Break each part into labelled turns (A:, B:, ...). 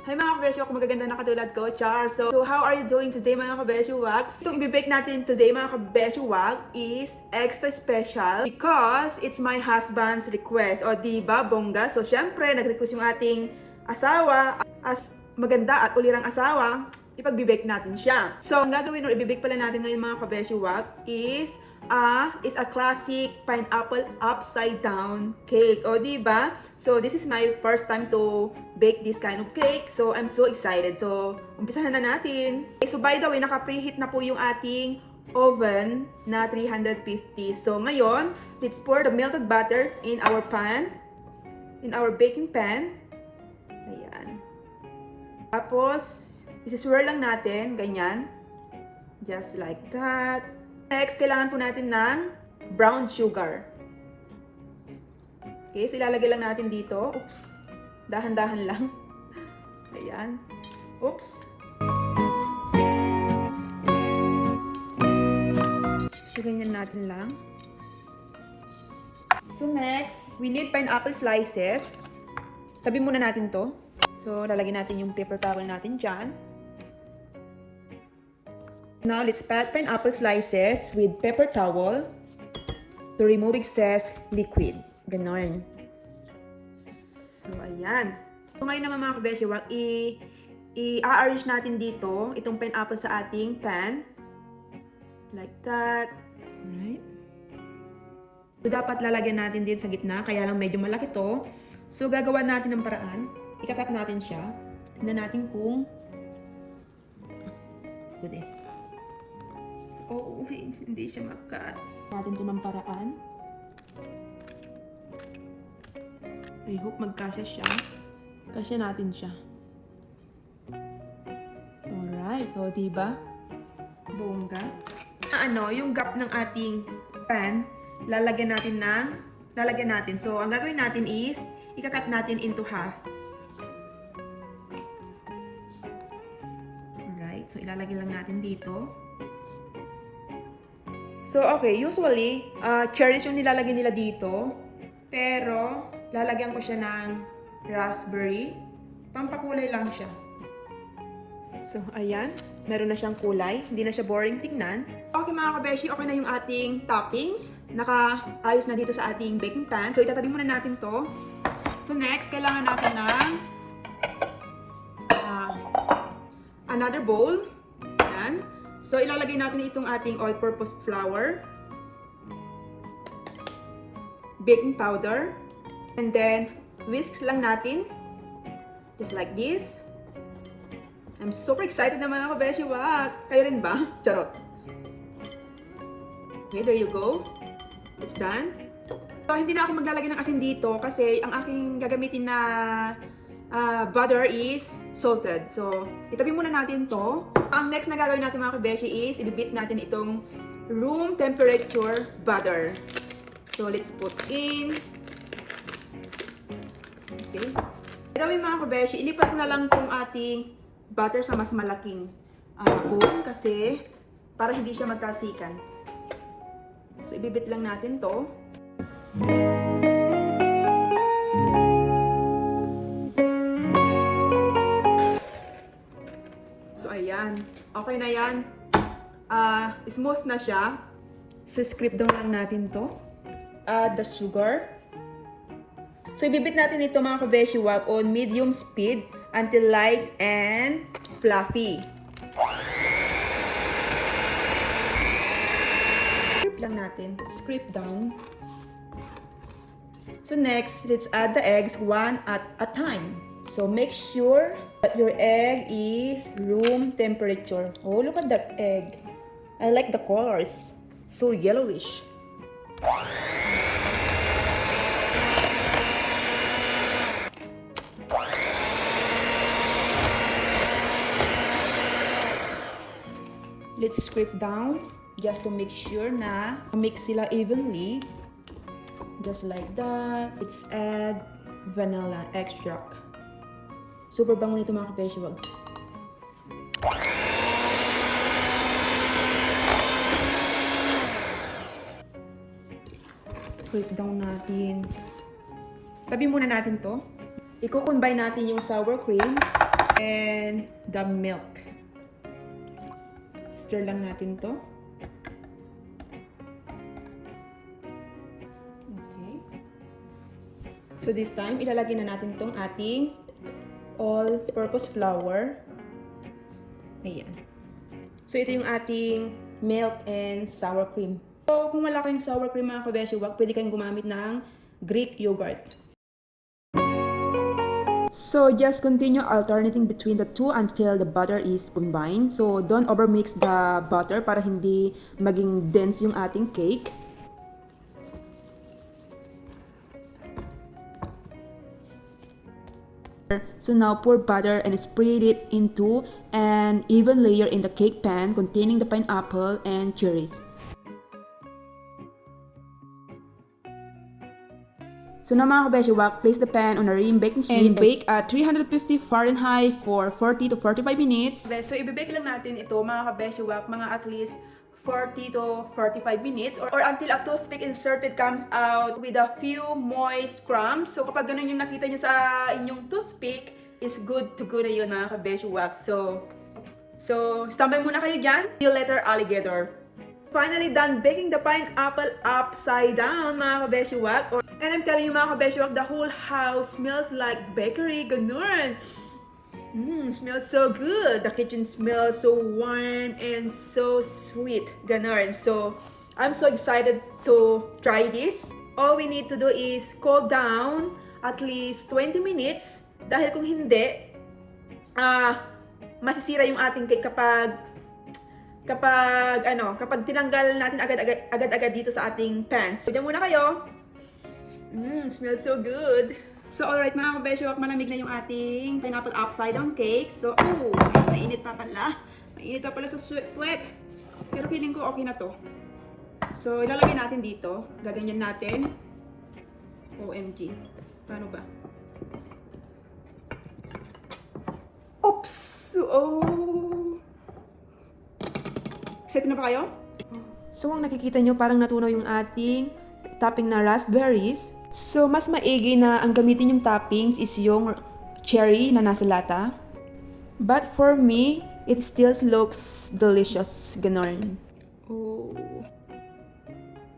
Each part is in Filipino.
A: Hi mga kabesyo, ako magaganda na katulad ko, Char. So how are you doing today mga kabesyo wax? Itong ibibake natin today mga kabesyo wax is extra special because it's my husband's request. O diba, bongga? So syempre, nag-request yung ating asawa as maganda at ulirang asawa, ipag-bake natin siya. So ang gagawin or ibibake pala natin ngayon mga kabesyo wax is a classic pineapple upside down cake. O, diba? So, this is my first time to bake this kind of cake. So, I'm so excited. So, umpisahan na natin. Okay, so, by the way, naka-preheat na po yung ating oven na 350. So, ngayon, let's pour the melted butter in our pan, in our baking pan. Ayan. Tapos, isi-swirl lang natin, ganyan. Just like that. Next, kailangan po natin ng brown sugar. Okay, so ilalagay lang natin dito. Oops. Dahan-dahan lang. Ayan. Oops. So, ganyan natin lang. So, next, we need pineapple slices. Tabi muna natin to. So, lalagyan natin yung paper towel natin dyan. Now, let's pat pineapple slices with paper towel to remove excess liquid. Ganon. So, ayan. So, ngayon naman mga kabesyo, i-arrange natin dito itong pineapple sa ating pan. Like that. Right? So, dapat lalagyan natin din sa gitna, kaya lang medyo malaki to. So, gagawa natin ng paraan. Ikakat natin siya. Tignan natin kung goodness. Oh, hindi siya makat. Natin ito ng paraan. I hope magkasya siya. Kasya natin siya. Alright. O, diba? Bongga. Yung gap ng ating pan, lalagyan natin. So, ang gagawin natin is, ikakat natin into half. Alright. So, ilalagay lang natin dito. So, okay, usually, cherries yung nilalagay nila dito. Pero, lalagyan ko siya ng raspberry. Pampakulay lang siya. So, ayan. Meron na siyang kulay. Hindi na siya boring tingnan. Okay mga kabeshi, okay na yung ating toppings. Nakaayos na dito sa ating baking pan. So, itatabi muna natin to. So, next, kailangan natin ng another bowl. Ayan. So, ilalagay natin itong ating all-purpose flour, baking powder, and then whisk lang natin, just like this. I'm super excited na mga kabeshi. Wow! Kayo rin ba? Charot! Okay, there you go. It's done. So, hindi na ako maglalagay ng asin dito kasi ang aking gagamitin na butter is salted. So, itabi muna natin to. Ang next na gagawin natin mga kabeshi is ibibit natin itong room temperature butter. So, let's put in. Okay. Gawin mga kabeshi, ilipat ko na lang itong ating butter sa mas malaking bowl kasi para hindi siya magkasikan. So, ibibit lang natin to. So, ayan. Okay na yan. Smooth na siya. So, scrape down lang natin to. Add the sugar. So, ibibit natin ito mga kabeshi wag on medium speed until light and fluffy. Scrape lang natin. Scrape down. So, next, let's add the eggs one at a time. So, make sure that your egg is room temperature. Oh, look at that egg. I like the colors. So yellowish. Let's scrape down just to make sure na mix sila evenly. Just like that. Let's add vanilla extract. Super bango nito mga kabeshi wag. Scrape down natin. Tabi muna natin to. I-combine natin yung sour cream and the milk. Stir lang natin to. Okay. So this time, ilalagay na natin tong ating all-purpose flour. Ayan. So ito yung ating milk and sour cream. So kung wala kayong sour cream mga kabeshiwak, pwede kayong gumamit ng Greek yogurt. So just continue alternating between the two until the butter is combined. So don't overmix the butter para hindi maging dense yung ating cake. So now pour butter and spread it into an even layer in the cake pan containing the pineapple and cherries. So now mga kabeshiwak, place the pan on a rim baking sheet and bake at 350 Fahrenheit for 40 to 45 minutes. So ibibake lang natin ito mga kabeshiwak, mga at least 40 to 45 minutes or until a toothpick inserted comes out with a few moist crumbs. So kapag ganun yung nakita nyo sa inyong toothpick, is good to go na yun mga kabeshiwak. So standby muna kayo dyan. See you later, alligator. Finally done baking the pineapple upside down mga kabeshiwak. And I'm telling you mga kabeshiwak, the whole house smells like bakery. Ganun. Smells so good. The kitchen smells so warm and so sweet. Ganon. So, I'm so excited to try this. All we need to do is cool down at least 20 minutes. Dahil kung hindi, masisira yung ating cake kapag tinanggal natin agad-agad dito sa ating pan. So, dyan muna kayo. Smells so good. So, alright mga kabeshiwak, malamig na yung ating pineapple upside down cake. So, mainit pa pala. Mainit pa pala sa sweat. Pero feeling ko okay na to. So, ilalagay natin dito. Gaganyan natin. OMG. Paano ba? Oops! Oh! Excited na ba kayo? So, ang nakikita nyo, parang natunaw yung ating topping na raspberries. So, mas maigi na ang gamitin yung toppings is yung cherry na nasa lata. But for me, it still looks delicious. Ganon. Oh.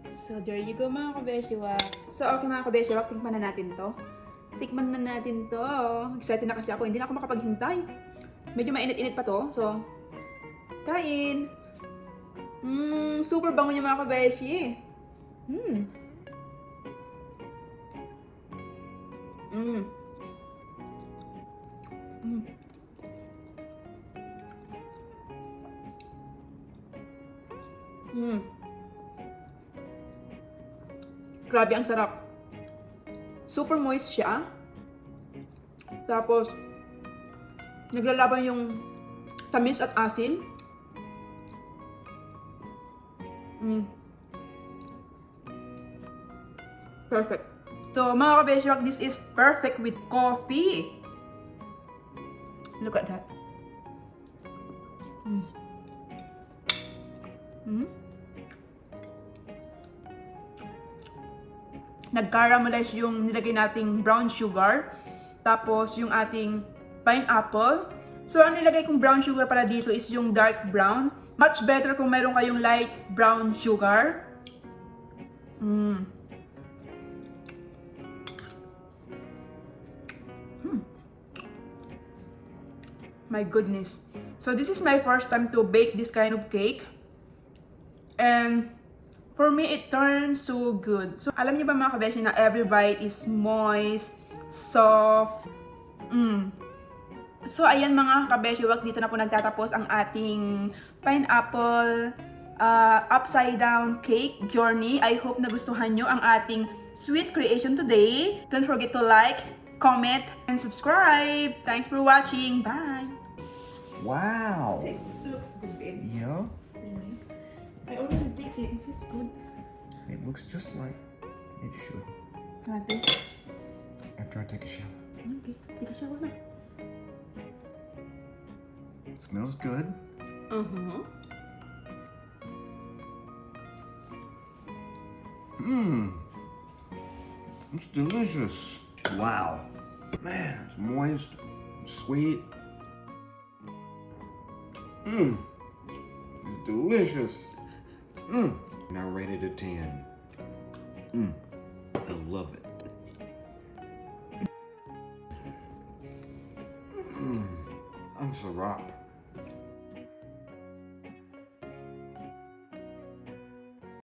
A: So, there you go mga kabeshiwak. So, okay mga kabeshiwak, tikman na natin to. Tikman na natin to. Excited na kasi ako. Hindi na ako makapaghintay. Medyo mainit-init pa to. So, kain. Super bango niya mga kabeshi. Grabe, ang sarap. Super moist siya. Tapos, naglalaban yung tamis at asim. Perfect. So, mga kabeshiwak, this is perfect with coffee. Look at that. Nag-caramelize yung nilagay nating brown sugar. Tapos, yung ating pineapple. So, ang nilagay kong brown sugar pala dito is yung dark brown. Much better kung meron kayong light brown sugar. My goodness. So this is my first time to bake this kind of cake. And for me, it turns so good. So alam niyo ba mga kabeshi na every bite is moist, soft. So ayan mga kabeshiwak, dito na po nagtatapos ang ating pineapple upside down cake journey. I hope nagustuhan nyo ang ating sweet creation today. Don't forget to like, comment, and subscribe. Thanks for watching. Bye!
B: Wow!
A: It looks good, babe.
B: Yeah?
A: I already taste it. It's good.
B: It looks just like it should.
A: Taste.
B: After I take a shower.
A: Okay, take a shower na.
B: It smells good. It's delicious. Wow. Man, it's moist, sweet, Mmm. It's delicious. Mmm. Now rated a 10. Mmm. I love it. Mmm. I'm Sarap.